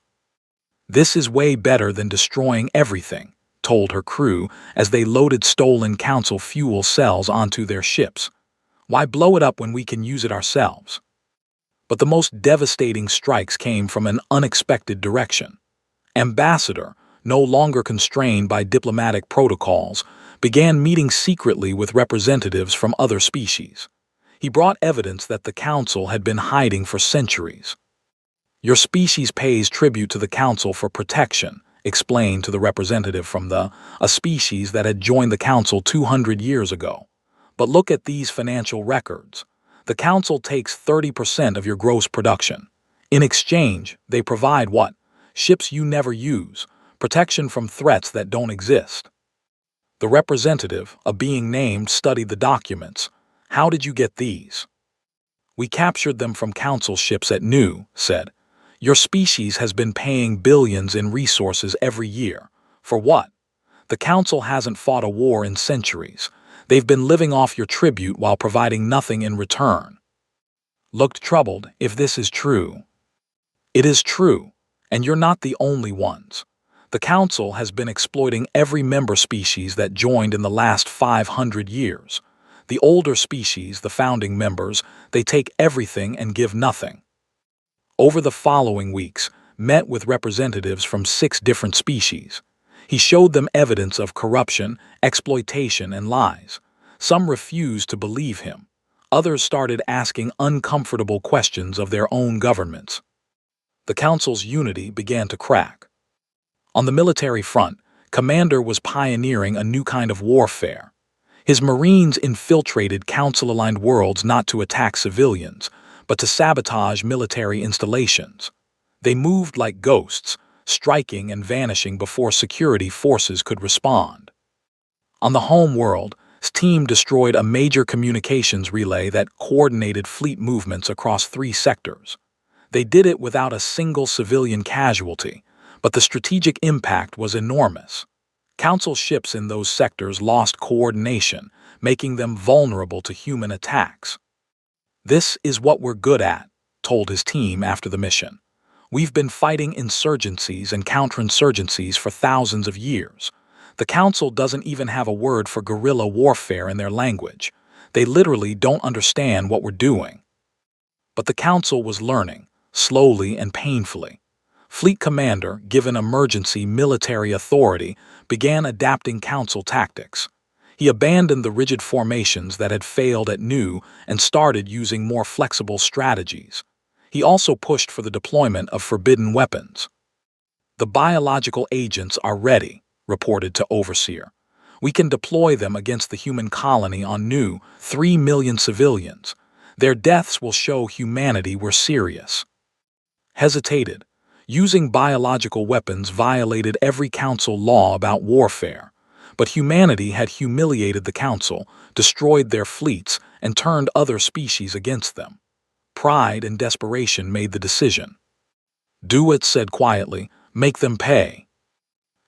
"This is way better than destroying everything," told her crew as they loaded stolen Council fuel cells onto their ships. "Why blow it up when we can use it ourselves?" But the most devastating strikes came from an unexpected direction. Ambassador, no longer constrained by diplomatic protocols, began meeting secretly with representatives from other species. He brought evidence that the Council had been hiding for centuries. "Your species pays tribute to the Council for protection," explained to the representative from a species that had joined the Council 200 years ago. "But look at these financial records. The Council takes 30% of your gross production. In exchange, they provide what? Ships you never use, protection from threats that don't exist." The representative, a being named, studied the documents. "How did you get these?" "We captured them from Council ships at New," said. "Your species has been paying billions in resources every year. For what? The Council hasn't fought a war in centuries. They've been living off your tribute while providing nothing in return." Looked troubled. "If this is true." "It is true, and you're not the only ones. The Council has been exploiting every member species that joined in the last 500 years. The older species, the founding members, they take everything and give nothing." Over the following weeks, met with representatives from 6 different species. He showed them evidence of corruption, exploitation, and lies. Some refused to believe him. Others started asking uncomfortable questions of their own governments. The Council's unity began to crack. On the military front, Commander was pioneering a new kind of warfare. His Marines infiltrated Council-aligned worlds not to attack civilians, but to sabotage military installations. They moved like ghosts, striking and vanishing before security forces could respond. On the home world, his team destroyed a major communications relay that coordinated fleet movements across 3 sectors. They did it without a single civilian casualty, but the strategic impact was enormous. Council ships in those sectors lost coordination, making them vulnerable to human attacks. "This is what we're good at," told his team after the mission. "We've been fighting insurgencies and counterinsurgencies for thousands of years. The Council doesn't even have a word for guerrilla warfare in their language. They literally don't understand what we're doing." But the Council was learning, slowly and painfully. Fleet Commander, given emergency military authority, began adapting Council tactics. He abandoned the rigid formations that had failed at New and started using more flexible strategies. He also pushed for the deployment of forbidden weapons. "The biological agents are ready," reported to Overseer. "We can deploy them against the human colony on New, 3 million civilians. Their deaths will show humanity we're serious." Hesitated. Using biological weapons violated every Council law about warfare. But humanity had humiliated the Council, destroyed their fleets, and turned other species against them. Pride and desperation made the decision. "Do it," said quietly. "Make them pay."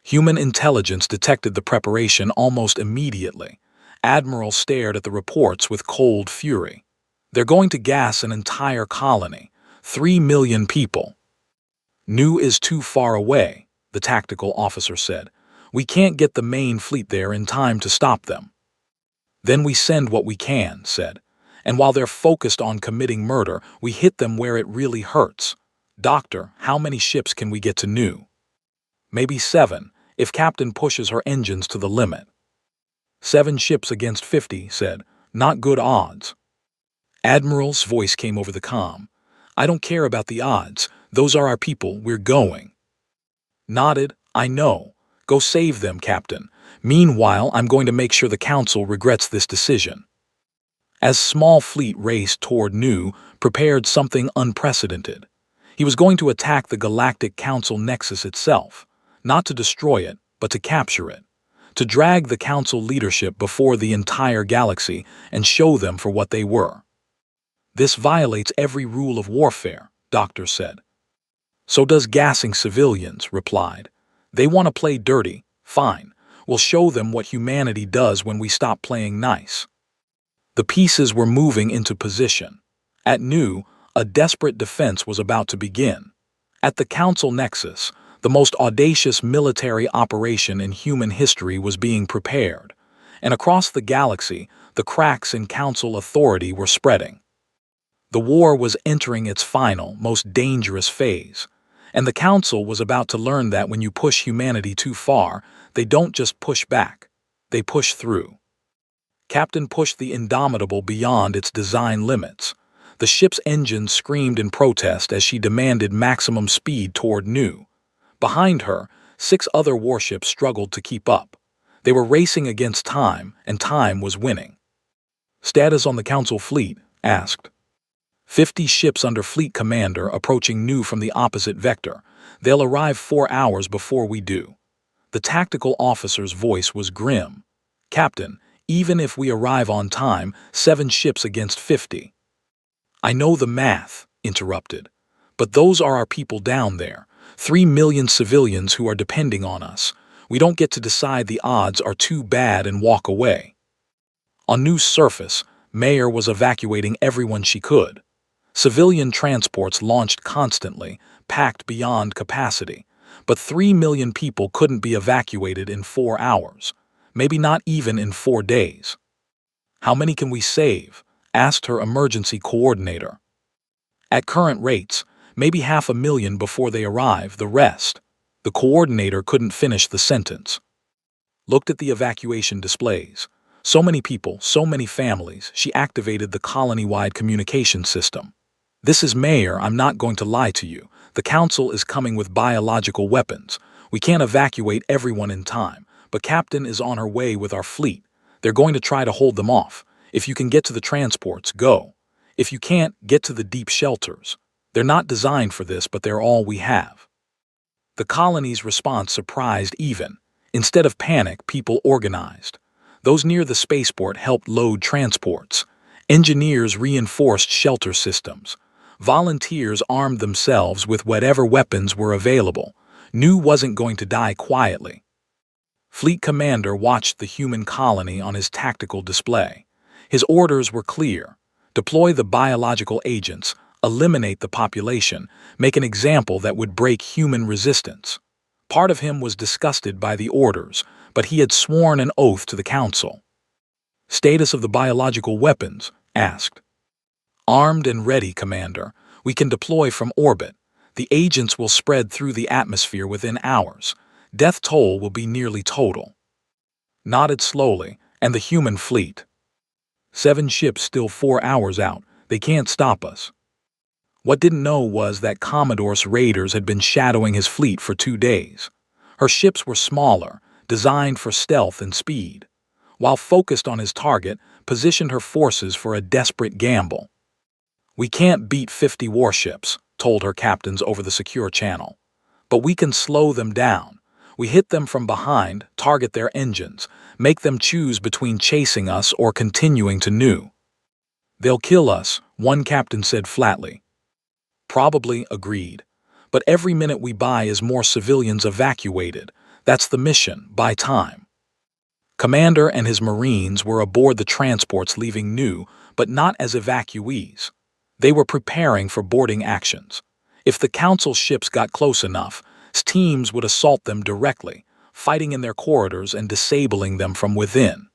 Human intelligence detected the preparation almost immediately. Admiral stared at the reports with cold fury. "They're going to gas an entire colony. 3 million people." "New is too far away," the tactical officer said. "We can't get the main fleet there in time to stop them." "Then we send what we can," said. "And while they're focused on committing murder, we hit them where it really hurts. Doctor, how many ships can we get to New?" "Maybe 7, if Captain pushes her engines to the limit." 7 ships against 50, said. "Not good odds." Admiral's voice came over the comm. "I don't care about the odds. Those are our people. We're going." Nodded. "I know. Go save them, Captain. Meanwhile, I'm going to make sure the Council regrets this decision." As Small Fleet raced toward New, prepared something unprecedented. He was going to attack the Galactic Council Nexus itself, not to destroy it, but to capture it. to drag the Council leadership before the entire galaxy and show them for what they were. This violates every rule of warfare, Doctor said. So does gassing civilians, replied. They want to play dirty, fine. We'll show them what humanity does when we stop playing nice. The pieces were moving into position. At Nu, a desperate defense was about to begin. At the Council Nexus, the most audacious military operation in human history was being prepared, and across the galaxy, the cracks in Council authority were spreading. The war was entering its final, most dangerous phase, and the Council was about to learn that when you push humanity too far, they don't just push back, they push through. Captain pushed the Indomitable beyond its design limits. The ship's engine screamed in protest as she demanded maximum speed toward Nu. Behind her, 6 other warships struggled to keep up. They were racing against time, and time was winning. Status on the Council fleet, asked. 50 ships under Fleet Commander approaching Nu from the opposite vector. They'll arrive 4 hours before we do. The tactical officer's voice was grim. Captain, even if we arrive on time, 7 ships against 50. I know the math, interrupted. But those are our people down there. 3 million civilians who are depending on us. We don't get to decide the odds are too bad and walk away. On Nu's surface, Mayer was evacuating everyone she could. Civilian transports launched constantly, packed beyond capacity. But 3 million people couldn't be evacuated in 4 hours. Maybe not even in 4 days. How many can we save? Asked her emergency coordinator. At current rates, maybe 500,000 before they arrive, the rest. The coordinator couldn't finish the sentence. Looked at the evacuation displays. So many people, so many families, she activated the colony-wide communication system. This is Mayer, I'm not going to lie to you. The Council is coming with biological weapons. We can't evacuate everyone in time. But Captain is on her way with our fleet. They're going to try to hold them off. If you can get to the transports, go. If you can't, get to the deep shelters. They're not designed for this, but they're all we have. The colony's response surprised even. Instead of panic, people organized. Those near the spaceport helped load transports. Engineers reinforced shelter systems. Volunteers armed themselves with whatever weapons were available. Nu wasn't going to die quietly. Fleet Commander watched the human colony on his tactical display. His orders were clear. Deploy the biological agents, eliminate the population, make an example that would break human resistance. Part of him was disgusted by the orders, but he had sworn an oath to the Council. Status of the biological weapons, asked. Armed and ready, Commander. We can deploy from orbit. The agents will spread through the atmosphere within hours. Death toll will be nearly total. Nodded slowly, and the human fleet. 7 ships still 4 hours out. They can't stop us. What didn't know was that Commodore's raiders had been shadowing his fleet for 2 days. Her ships were smaller, designed for stealth and speed. While focused on his target, positioned her forces for a desperate gamble. We can't beat 50 warships, told her captains over the secure channel. But we can slow them down. We hit them from behind, target their engines, make them choose between chasing us or continuing to Nu. They'll kill us, one captain said flatly. Probably, agreed. But every minute we buy is more civilians evacuated. That's the mission, buy time. Commander and his Marines were aboard the transports leaving Nu, but not as evacuees. They were preparing for boarding actions. If the Council ships got close enough, teams would assault them directly, fighting in their corridors and disabling them from within.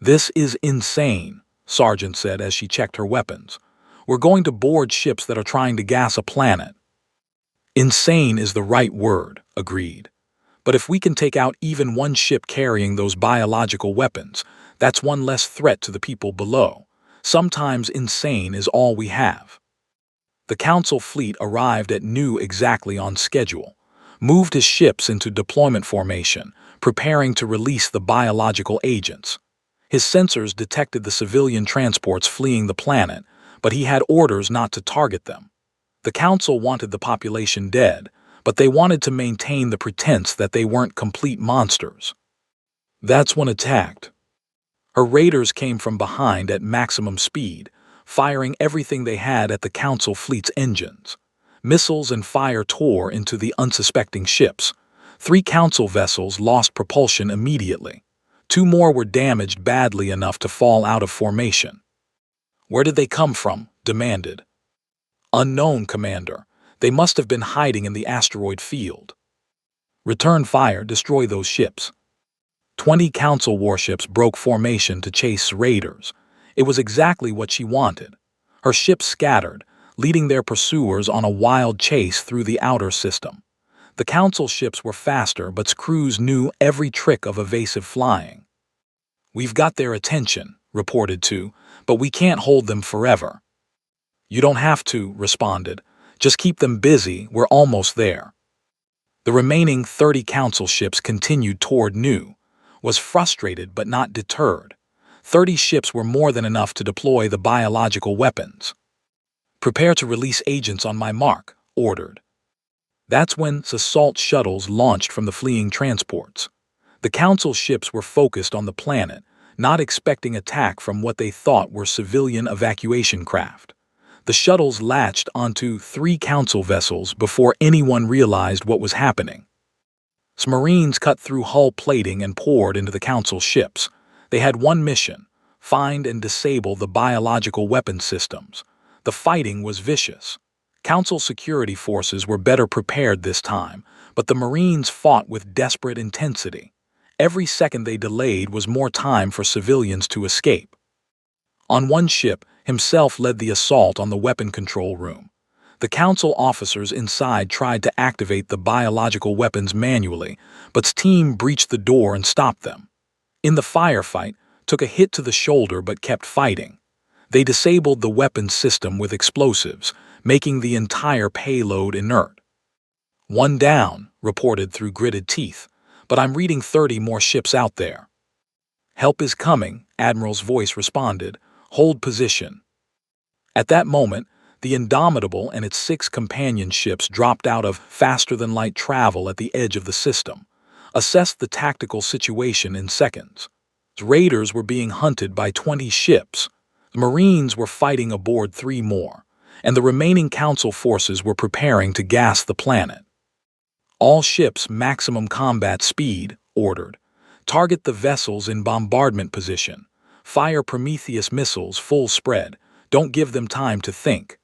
This is insane, Sergeant said as she checked her weapons. We're going to board ships that are trying to gas a planet. Insane is the right word, agreed. But if we can take out even one ship carrying those biological weapons, that's one less threat to the people below. Sometimes insane is all we have. The Council fleet arrived at Nu exactly on schedule, moved his ships into deployment formation, preparing to release the biological agents. His sensors detected the civilian transports fleeing the planet, but he had orders not to target them. The Council wanted the population dead, but they wanted to maintain the pretense that they weren't complete monsters. That's when attacked. Her raiders came from behind at maximum speed, firing everything they had at the Council fleet's engines. Missiles and fire tore into the unsuspecting ships. 3 Council vessels lost propulsion immediately. 2 more were damaged badly enough to fall out of formation. "Where did they come from?" demanded. "Unknown, Commander. They must have been hiding in the asteroid field." "Return fire, destroy those ships." 20 Council warships broke formation to chase raiders. It was exactly what she wanted. Her ships scattered, leading their pursuers on a wild chase through the outer system. The Council ships were faster, but crews knew every trick of evasive flying. "We've got their attention," reported 2, "but we can't hold them forever." "You don't have to," responded. "Just keep them busy, we're almost there." The remaining 30 Council ships continued toward Nu. Was frustrated but not deterred. 30 ships were more than enough to deploy the biological weapons. "Prepare to release agents on my mark," ordered. That's when assault shuttles launched from the fleeing transports. The Council ships were focused on the planet, not expecting attack from what they thought were civilian evacuation craft. The shuttles latched onto 3 Council vessels before anyone realized what was happening. Marines cut through hull plating and poured into the Council ships. They had one mission: find and disable the biological weapon systems. The fighting was vicious. Council security forces were better prepared this time, but the Marines fought with desperate intensity. Every second they delayed was more time for civilians to escape. On one ship, himself led the assault on the weapon control room. The Council officers inside tried to activate the biological weapons manually, but his team breached the door and stopped them. In the firefight, took a hit to the shoulder but kept fighting. They disabled the weapons system with explosives, making the entire payload inert. "One down," reported through gritted teeth, "but I'm reading 30 more ships out there." "Help is coming," Admiral's voice responded. "Hold position." At that moment, the Indomitable and its 6 companion ships dropped out of faster-than-light travel at the edge of the system, assessed the tactical situation in seconds. Raiders were being hunted by 20 ships. The Marines were fighting aboard 3 more, and the remaining Council forces were preparing to gas the planet. "All ships maximum combat speed," ordered. "Target the vessels in bombardment position. Fire Prometheus missiles full spread. Don't give them time to think."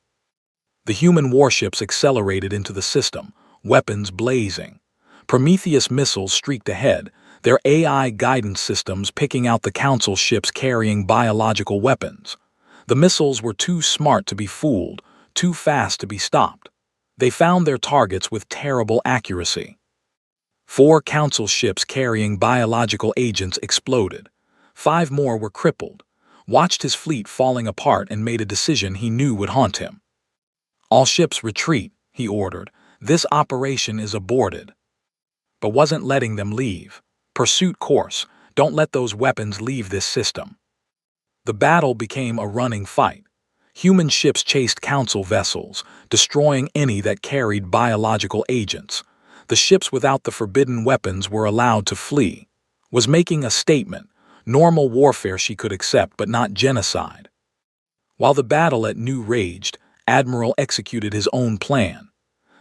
The human warships accelerated into the system, weapons blazing. Prometheus missiles streaked ahead, their AI guidance systems picking out the Council ships carrying biological weapons. The missiles were too smart to be fooled, too fast to be stopped. They found their targets with terrible accuracy. 4 Council ships carrying biological agents exploded. 5 more were crippled. Watched his fleet falling apart and made a decision he knew would haunt him. "All ships retreat," he ordered. "This operation is aborted." But wasn't letting them leave. "Pursuit course. Don't let those weapons leave this system." The battle became a running fight. Human ships chased Council vessels, destroying any that carried biological agents. The ships without the forbidden weapons were allowed to flee. Was making a statement. Normal warfare she could accept, but not genocide. While the battle at Nu raged, Admiral executed his own plan.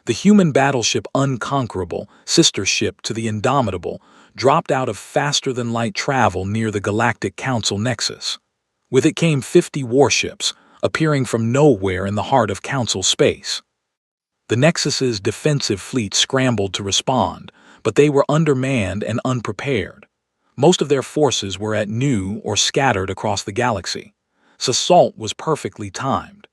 The human battleship Unconquerable, sister ship to the Indomitable, dropped out of faster-than-light travel near the Galactic Council nexus. With it came 50 warships, appearing from nowhere in the heart of Council space. The Nexus's defensive fleet scrambled to respond, but they were undermanned and unprepared. Most of their forces were at Nu or scattered across the galaxy. This assault was perfectly timed.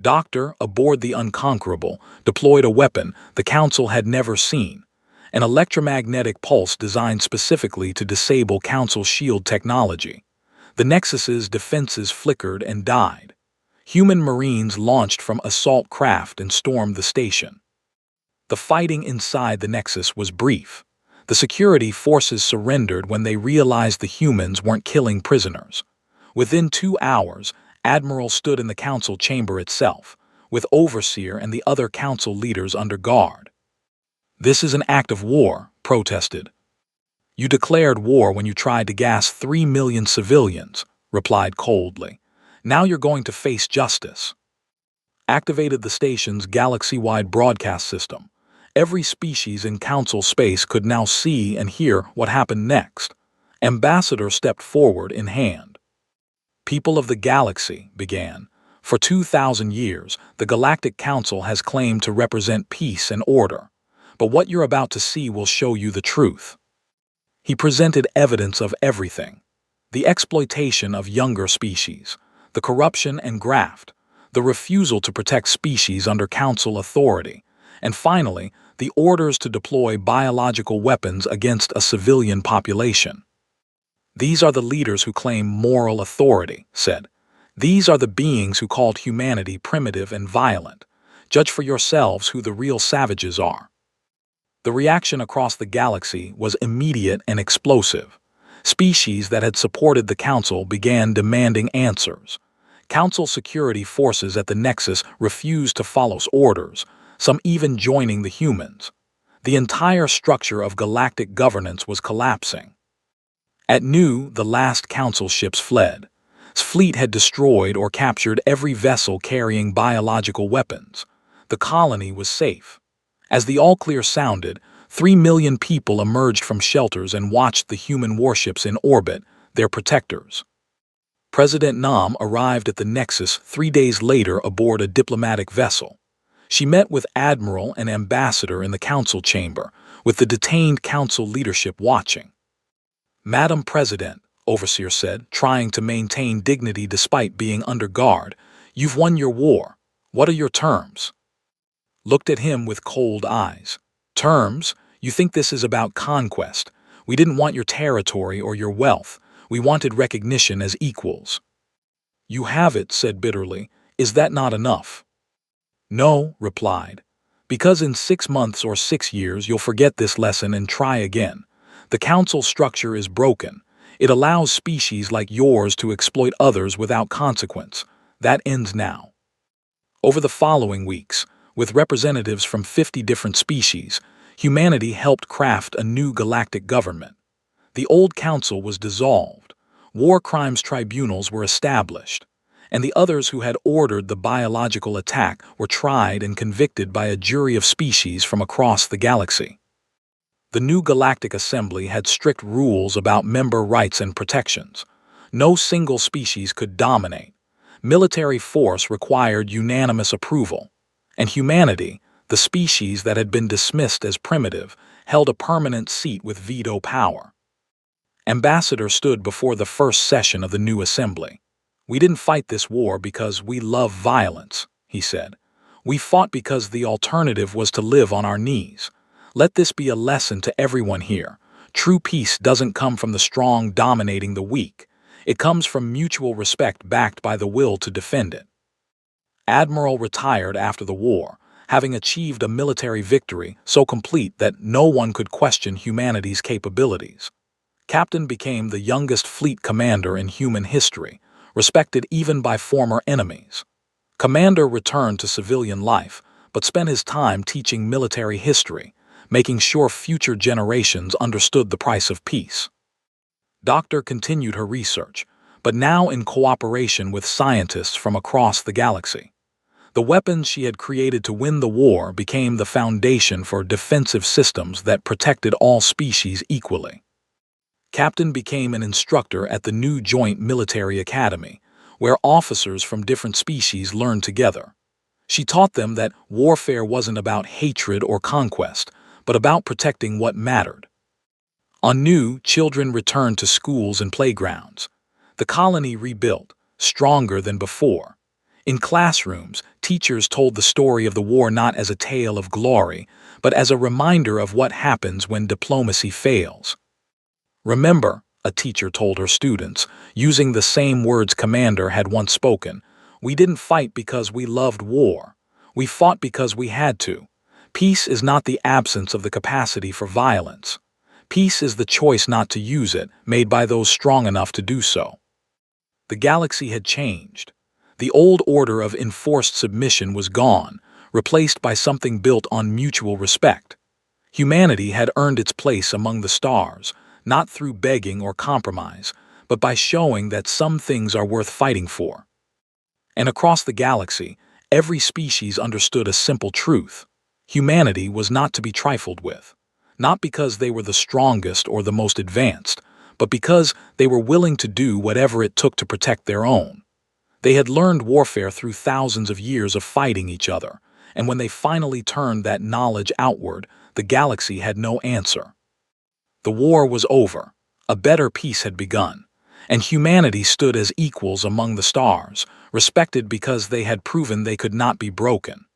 Doctor, aboard the Unconquerable, deployed a weapon the Council had never seen, an electromagnetic pulse designed specifically to disable Council shield technology. The Nexus's defenses flickered and died. Human Marines launched from assault craft and stormed the station. The fighting inside the Nexus was brief. The security forces surrendered when they realized the humans weren't killing prisoners. Within 2 hours, Admiral stood in the Council chamber itself, with Overseer and the other Council leaders under guard. "This is an act of war," protested. You declared war when you tried to gas 3 million civilians, replied coldly. Now you're going to face justice. Activated the station's galaxy-wide broadcast system. Every species in Council space could now see and hear what happened next. Ambassador stepped forward in hand. People of the galaxy, began. For 2,000 years, the Galactic Council has claimed to represent peace and order. But what you're about to see will show you the truth. He presented evidence of everything. The exploitation of younger species, the corruption and graft, the refusal to protect species under Council authority, and finally, the orders to deploy biological weapons against a civilian population. These are the leaders who claim moral authority, said. These are the beings who called humanity primitive and violent. Judge for yourselves who the real savages are. The reaction across the galaxy was immediate and explosive. Species that had supported the Council began demanding answers. Council security forces at the Nexus refused to follow orders, some even joining the humans. The entire structure of galactic governance was collapsing. At noon, the last Council ships fled. Its fleet had destroyed or captured every vessel carrying biological weapons. The colony was safe. As the all-clear sounded, 3 million people emerged from shelters and watched the human warships in orbit, their protectors. President Nam arrived at the Nexus 3 days later aboard a diplomatic vessel. She met with Admiral and Ambassador in the Council chamber, with the detained Council leadership watching. Madam President, Overseer said, trying to maintain dignity despite being under guard, you've won your war. What are your terms? Looked at him with cold eyes. Terms? You think this is about conquest. We didn't want your territory or your wealth. We wanted recognition as equals. You have it, said bitterly. Is that not enough? No, replied. Because in 6 months or 6 years you'll forget this lesson and try again. The Council structure is broken. It allows species like yours to exploit others without consequence. That ends now. Over the following weeks, with representatives from 50 different species, humanity helped craft a new galactic government. The old Council was dissolved. War crimes tribunals were established, and the others who had ordered the biological attack were tried and convicted by a jury of species from across the galaxy. The new Galactic Assembly had strict rules about member rights and protections. No single species could dominate. Military force required unanimous approval. And humanity, the species that had been dismissed as primitive, held a permanent seat with veto power. Ambassador stood before the first session of the new assembly. We didn't fight this war because we love violence, he said. We fought because the alternative was to live on our knees. Let this be a lesson to everyone here. True peace doesn't come from the strong dominating the weak. It comes from mutual respect backed by the will to defend it. Admiral retired after the war, having achieved a military victory so complete that no one could question humanity's capabilities. Captain became the youngest fleet commander in human history, respected even by former enemies. Commander returned to civilian life, but spent his time teaching military history, making sure future generations understood the price of peace. Doctor continued her research, but now in cooperation with scientists from across the galaxy. The weapons she had created to win the war became the foundation for defensive systems that protected all species equally. Captain became an instructor at the new Joint Military Academy, where officers from different species learned together. She taught them that warfare wasn't about hatred or conquest, but about protecting what mattered. On new, children returned to schools and playgrounds. The colony rebuilt, stronger than before. In classrooms, teachers told the story of the war not as a tale of glory, but as a reminder of what happens when diplomacy fails. Remember, a teacher told her students, using the same words Commander had once spoken, we didn't fight because we loved war. We fought because we had to. Peace is not the absence of the capacity for violence. Peace is the choice not to use it, made by those strong enough to do so. The galaxy had changed. The old order of enforced submission was gone, replaced by something built on mutual respect. Humanity had earned its place among the stars, not through begging or compromise, but by showing that some things are worth fighting for. And across the galaxy, every species understood a simple truth. Humanity was not to be trifled with, not because they were the strongest or the most advanced, but because they were willing to do whatever it took to protect their own. They had learned warfare through thousands of years of fighting each other, and when they finally turned that knowledge outward, the galaxy had no answer. The war was over, a better peace had begun, and humanity stood as equals among the stars, respected because they had proven they could not be broken.